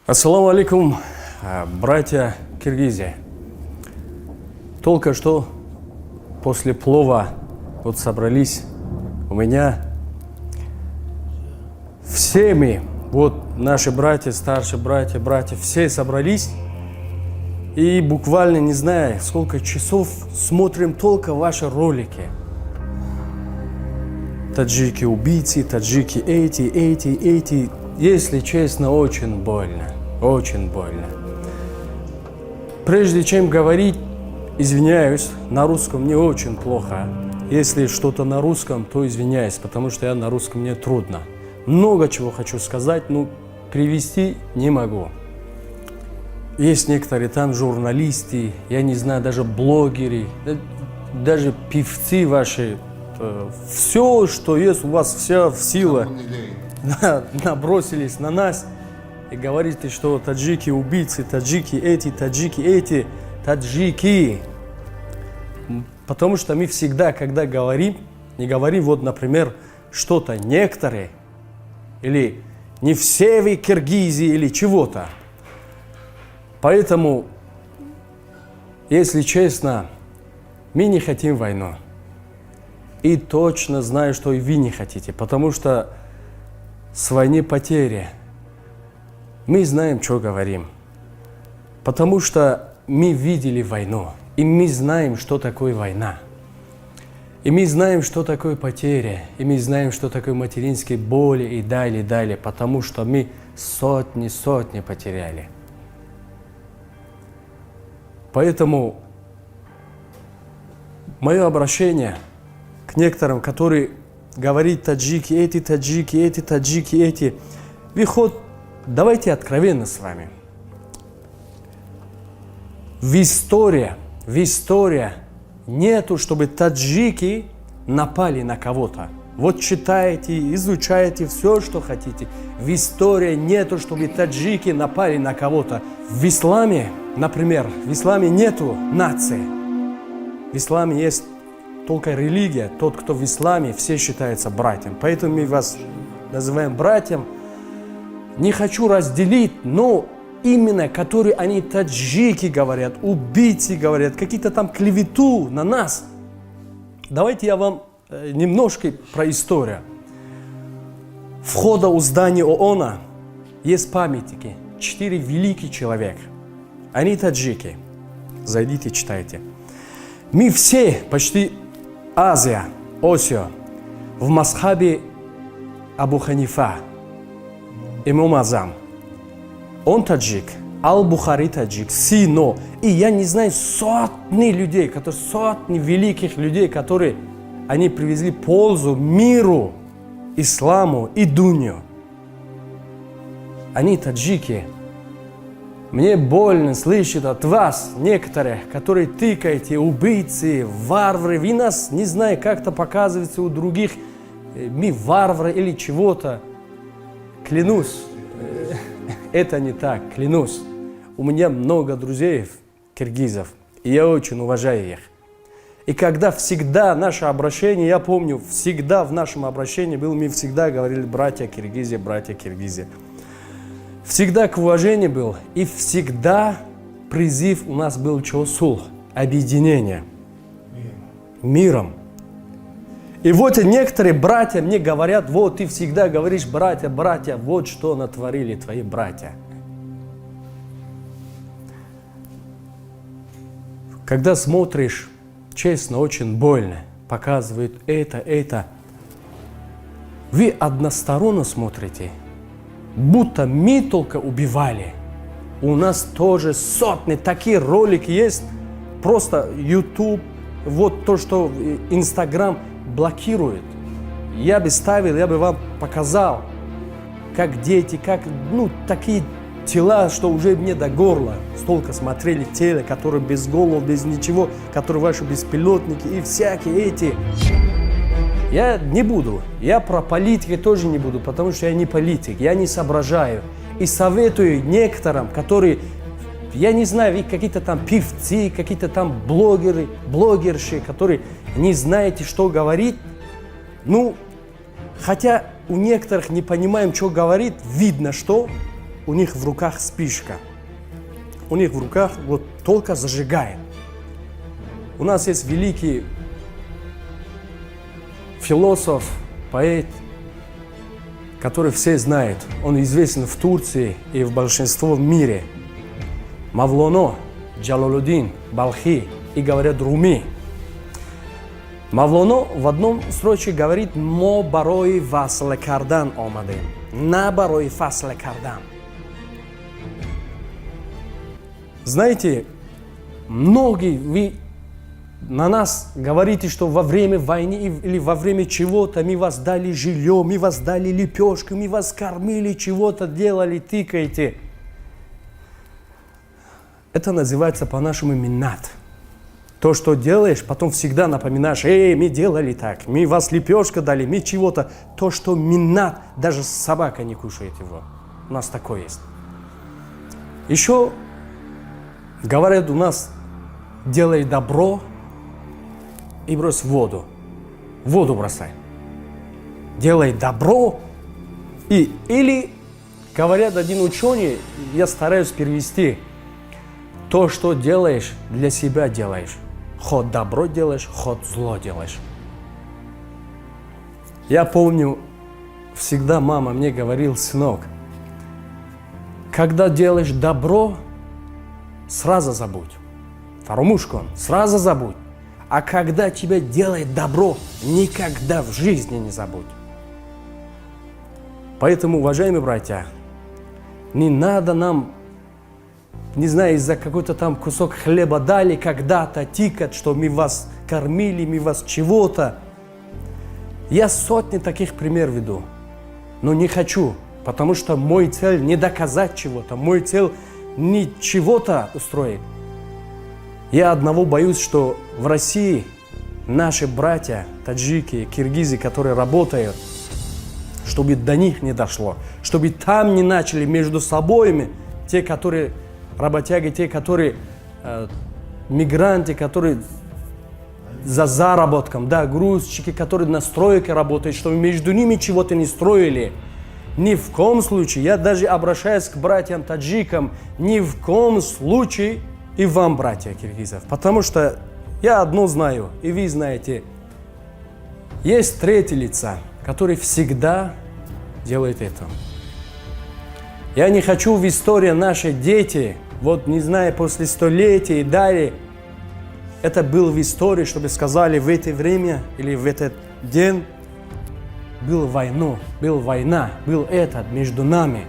Ассаламу алейкум, братья Киргизии. Только что после плова вот собрались у меня все мы, вот наши братья, старшие братья, все собрались и буквально не знаю сколько часов смотрим только ваши ролики. Таджики убийцы, таджики эти. Если честно, очень больно. Очень больно. Прежде чем говорить, извиняюсь, на русском не очень плохо. Если что-то на русском, то извиняюсь, потому что я на русском мне трудно. Много чего хочу сказать, но привести не могу. Есть некоторые там журналисты, я не знаю, даже блогеры, даже певцы ваши. Все, что есть у вас, вся сила, набросились на нас и говорите, что таджики убийцы, таджики эти, таджики. Потому что мы всегда, когда говорим, не говорим, вот, например, что-то некоторые, или не все вы Киргизии, или чего-то. Поэтому, если честно, мы не хотим войну. И точно знаю, что и вы не хотите, потому что с войны потери. Мы знаем, что говорим. Потому что мы видели войну, и мы знаем, что такое война. И мы знаем, что такое потеря, и мы знаем, что такое материнские боли и далее, потому что мы сотни потеряли. Поэтому мое обращение к некоторым, которые говорят таджики эти. Выход, давайте откровенно с вами. В истории нету, чтобы таджики напали на кого-то. Вот читайте, изучайте все, что хотите. В истории нету, чтобы таджики напали на кого-то. В исламе, например, нету нации. В исламе есть только религия, тот, кто в исламе, все считаются братьям. Поэтому мы вас называем братьям. Не хочу разделить, но именно которые они таджики говорят, убийцы говорят, какие-то там клевету на нас. Давайте я вам немножко про историю. Входа у здания ООН есть памятники. 4 великих человека. Они таджики. Зайдите, читайте. Мы все, почти Азия, Осио, в мазхабе Абу Ханифа, имам Азам. Он таджик, Аль-Бухари таджик, Сино. И я не знаю, сотни великих людей, которые они привезли пользу миру, исламу и дунью. Они таджики. Мне больно слышать от вас, некоторых, которые тыкаете, убийцы, варвары. Вы нас, не знаю, как-то показываете у других, мы варвары или чего-то. Клянусь, это не так, клянусь. У меня много друзей, киргизов, и я очень уважаю их. И когда всегда наше обращение, я помню, всегда в нашем обращении мы всегда говорили братья Киргизия. Всегда к уважению был, и всегда призыв у нас был сулх, объединение, миром. И вот некоторые братья мне говорят, вот ты всегда говоришь, братья, вот что натворили твои братья. Когда смотришь, честно, очень больно, показывают это. Вы односторонне смотрите. Будто мы только убивали. У нас тоже сотни такие ролики есть. Просто YouTube, вот то, что Instagram блокирует. Я бы ставил, я бы вам показал, как дети, такие тела, что уже мне до горла. Столько смотрели тело, которые без головы, без ничего, которые ваши беспилотники и всякие эти. Я не буду, я про политику тоже не буду, потому что я не политик, я не соображаю. И советую некоторым, которые, я не знаю, вы какие-то там певцы, какие-то там блогерши, которые не знаете, что говорить. Хотя у некоторых не понимаем, что говорит, видно, что у них в руках спичка. У них в руках вот только зажигает. У нас есть великий философ, поэт, который все знают. Он известен в Турции и в большинстве мира. Мавлано, Джалалуддин, Балхи и, говорят, Руми. Мавлано в одном строчке говорит: «Мо барои фасле кардан омадем, на барои фасле кардан». Знаете, многие вы на нас говорите, что во время войны или во время чего-то мы вас дали жилье, мы вас дали лепешку, мы вас кормили, чего-то делали, тыкаете. Это называется по-нашему минат. То, что делаешь, потом всегда напоминаешь: мы делали так, мы вас лепешку дали, мы чего-то. То, что минат, даже собака не кушает его. У нас такое есть. Еще говорят у нас: делай добро и брось в воду. Воду бросай. Делай добро или, говорят один ученый, я стараюсь перевести: то, что делаешь, для себя делаешь. Хоть добро делаешь, хоть зло делаешь. Я помню, всегда мама мне говорила: сынок, когда делаешь добро, сразу забудь. Второму сразу забудь. А когда тебя делает добро, никогда в жизни не забудь. Поэтому, уважаемые братья, не надо нам, не знаю, из-за какой-то там кусок хлеба дали когда-то тикать, что мы вас кормили, мы вас чего-то. Я сотни таких примеров веду, но не хочу, потому что мой цель не доказать чего-то, мой цель не чего-то устроить. Я одного боюсь, что в России наши братья, таджики, киргизы, которые работают, чтобы до них не дошло, чтобы там не начали между собой, те, которые работяги, те, которые мигранты, которые за заработком, да, грузчики, которые на стройке работают, чтобы между ними чего-то не строили. Ни в коем случае, я даже обращаюсь к братьям таджикам, ни в коем случае и вам, братья киргизов, потому что я одно знаю, и вы знаете, есть третьи лица, которые всегда делают это. Я не хочу в истории наши дети, вот не знаю, после столетия и далее, это было в истории, чтобы сказали, в это время или в этот день была война, был этот между нами.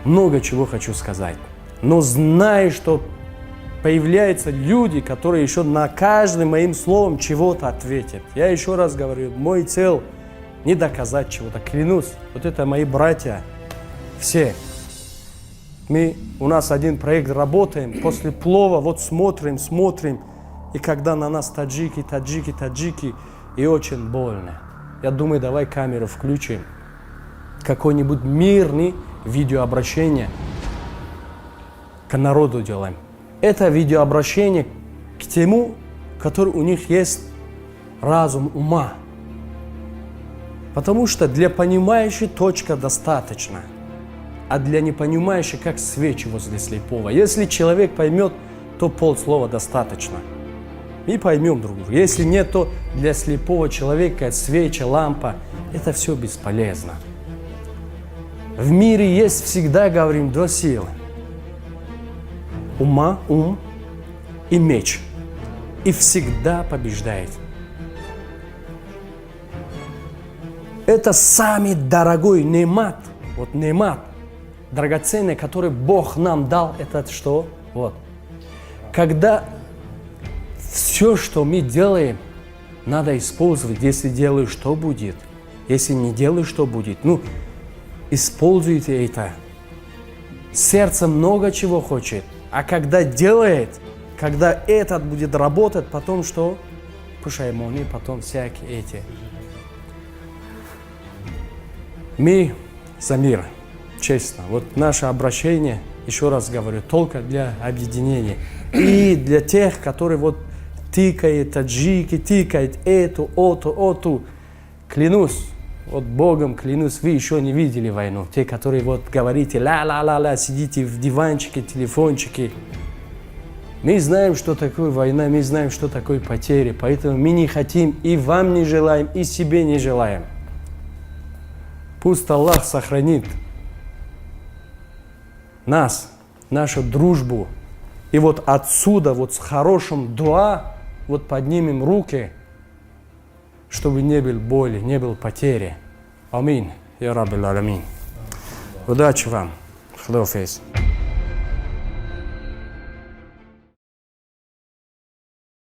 Много чего хочу сказать. Но знаю, что появляются люди, которые еще на каждым моим словом чего-то ответят. Я еще раз говорю, мой цель не доказать чего-то, клянусь. Вот это мои братья, все. У нас один проект работаем, после плова вот смотрим, и когда на нас таджики, и очень больно. Я думаю, давай камеру включим, какой-нибудь мирный видеообращение к народу делаем. Это видеообращение к тему, который у них есть разум ума. Потому что для понимающих точка достаточно, а для непонимающих как свечи возле слепого. Если человек поймет, то полслова достаточно. И поймем друг друга. Если нет, то для слепого человека свеча, лампа, это все бесполезно. В мире есть всегда, говорим, два силы. Ум и меч. И всегда побеждает. Это самый дорогой немат. Вот немат, драгоценный, который Бог нам дал, это что? Вот. Когда все, что мы делаем, надо использовать. Если делаю, что будет? Если не делаю, что будет? Используйте это. Сердце много чего хочет. А когда делает, когда этот будет работать, потом что? Пушаймони, потом всякие эти. Мы за мир, честно. Вот наше обращение, еще раз говорю, только для объединения. И для тех, которые вот тыкают, таджики, тыкают эту. Клянусь, Вот Богом клянусь, вы еще не видели войну. Те, которые вот говорите, ла-ла-ла-ла, сидите в диванчике, телефончике. Мы знаем, что такое война, мы знаем, что такое потери. Поэтому мы не хотим, и вам не желаем, и себе не желаем. Пусть Аллах сохранит нас, нашу дружбу. И вот отсюда, вот с хорошим дуа, вот поднимем руки, чтобы не было боли, не было потери. Аминь. Я Раббил Аламин. Удачи вам. Хадафиз.